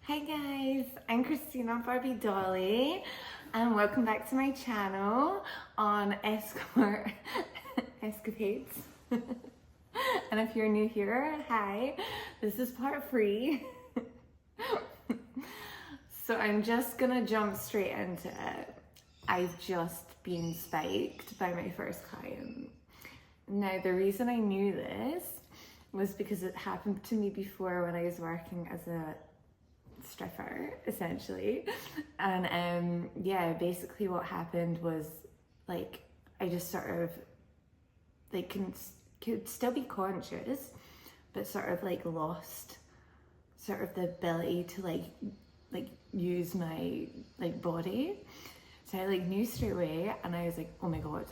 Hi guys, I'm Christina Barbie Dolly and welcome back to my channel on Escapades. And if you're new here, hi, this is part 3. So I'm just gonna jump straight into it. I've just been spiked by my first client. Now the reason I knew this was because it happened to me before when I was working as a stripper, essentially. And yeah, basically what happened was like I just sort of like could still be conscious, but sort of like lost sort of the ability to like use my like body. So I like knew straight away, and I was like, oh my god,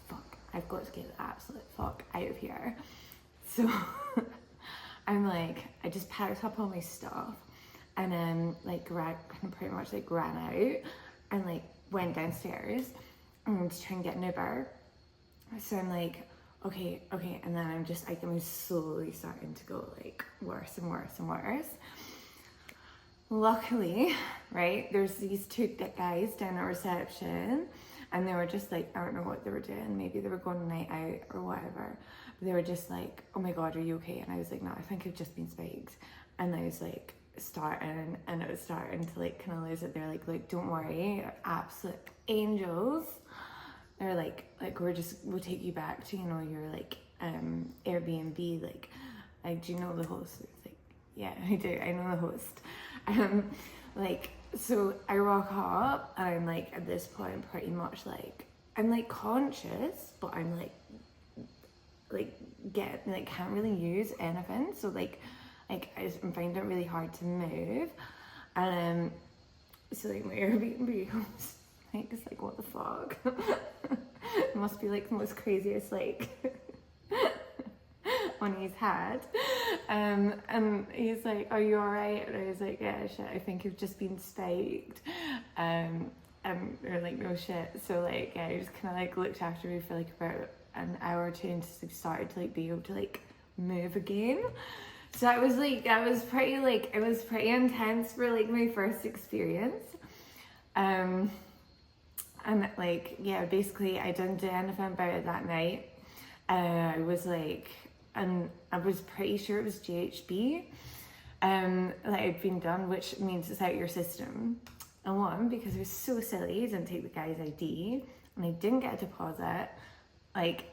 fuck, I've got to get the absolute fuck out of here. So I'm like, I just packed up all my stuff and then like pretty much like ran out and like went downstairs to try and get an Uber. So I'm like, okay, and then I'm slowly starting to go like worse and worse and worse. Luckily, right, there's these two guys down at reception, and they were just like, I don't know what they were doing, maybe they were going a night out or whatever, but they were just like, oh my god, are you okay? And I was like, no, I think I've just been spiked. And I was like, it was starting to like kind of lose it. They're like, don't worry, they're absolute angels. They're like we'll take you back to, you know, your like Airbnb, like do you know the host? It's like, yeah, I do, I know the host. Like, so I rock up and I'm like, at this point pretty much like I'm like conscious, but I'm can't really use anything, so like I find it really hard to move. And so like my Airbnb host like is like, what the fuck? It must be like the most craziest like one he's had. And he's like, are you alright? And I was like, yeah, shit, I think I've just been spiked. And they're like, no shit. So like, yeah, he just kind of like looked after me for like about an hour or two and just like started to like be able to like move again. So it was pretty intense for like my first experience. And like, yeah, basically I didn't do anything about it that night. I was like, and I was pretty sure it was GHB that had been done, which means it's out of your system. And one, because I was so silly, I didn't take the guy's ID and I didn't get a deposit. Like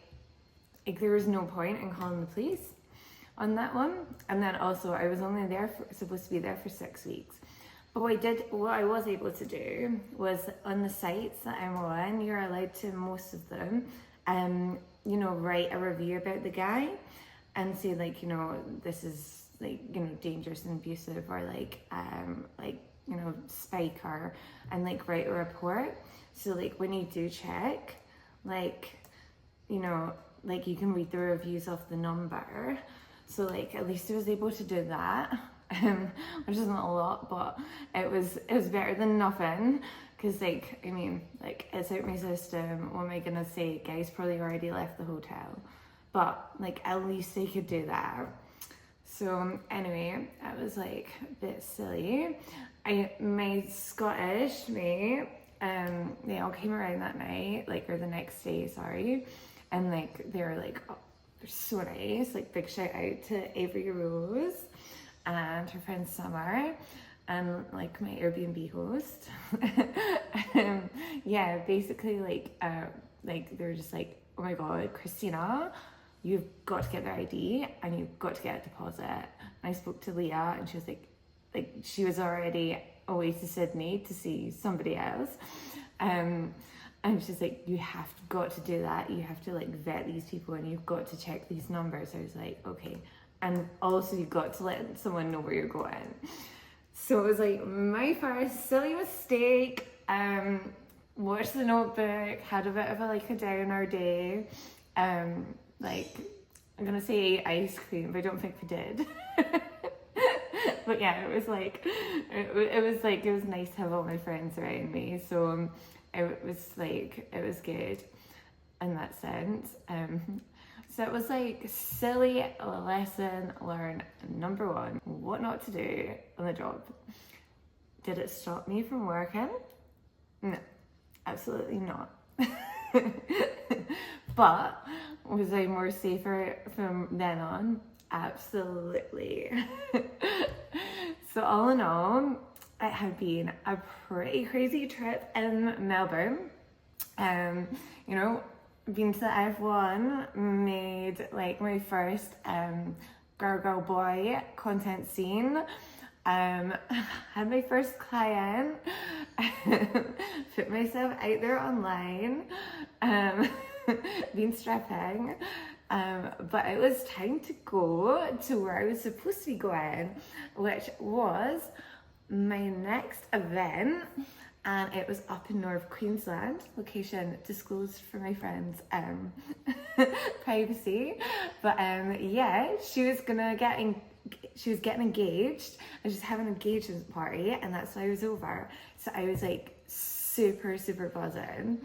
there was no point in calling the police on that one. And then also I was only supposed to be there for 6 weeks. But what I was able to do was, on the sites that I'm on, you're allowed to, most of them, you know, write a review about the guy and say like, you know, this is like, you know, dangerous and abusive, or like, you know, spike, or, and like write a report. So like when you do check, like, you know, like you can read the reviews off the number. So like at least I was able to do that, which isn't a lot, but it was better than nothing. Because like, I mean, like it's out my system. What am I gonna say? Guys probably already left the hotel, but like at least they could do that. So anyway, I was like a bit silly. My Scottish mate, they all came around that night, like, or the next day, sorry, and like they were like, oh, they're so nice. Like big shout out to Avery Rose and her friend Summer and like my Airbnb host. Yeah, basically like they're just like, oh my god, Christina, you've got to get their ID and you've got to get a deposit. And I spoke to Leah and she was like she was already away to Sydney to see somebody else. And she's like, you have got to do that. You have to like vet these people and you've got to check these numbers. I was like, okay. And also you've got to let someone know where you're going. So it was like my first silly mistake. Watched The Notebook, had a bit of a downer day. Like, I'm gonna say ice cream, but I don't think we did. But yeah, it was nice to have all my friends around me. So it was good in that sense. So it was like silly lesson learned number 1, what not to do on the job. Did it stop me from working? No, absolutely not. But was I more safer from then on? Absolutely. So all in all, it had been a pretty crazy trip in Melbourne. You know, been to the F1, made like my first girl boy content scene. Had my first client, put myself out there online, been stripping, but it was time to go to where I was supposed to be going, which was my next event, and it was up in North Queensland, location disclosed for my friends' privacy, but yeah, she was getting engaged, and she's having an engagement party, and that's why I was over. So I was like super buzzing.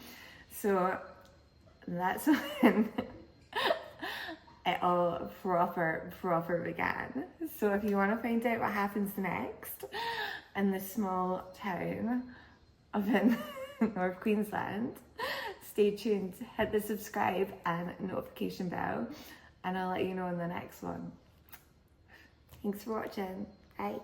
So that's when it all proper began. So if you want to find out what happens next in this small town of in North Queensland, stay tuned, hit the subscribe and notification bell, and I'll let you know in the next one. Thanks for watching. Bye.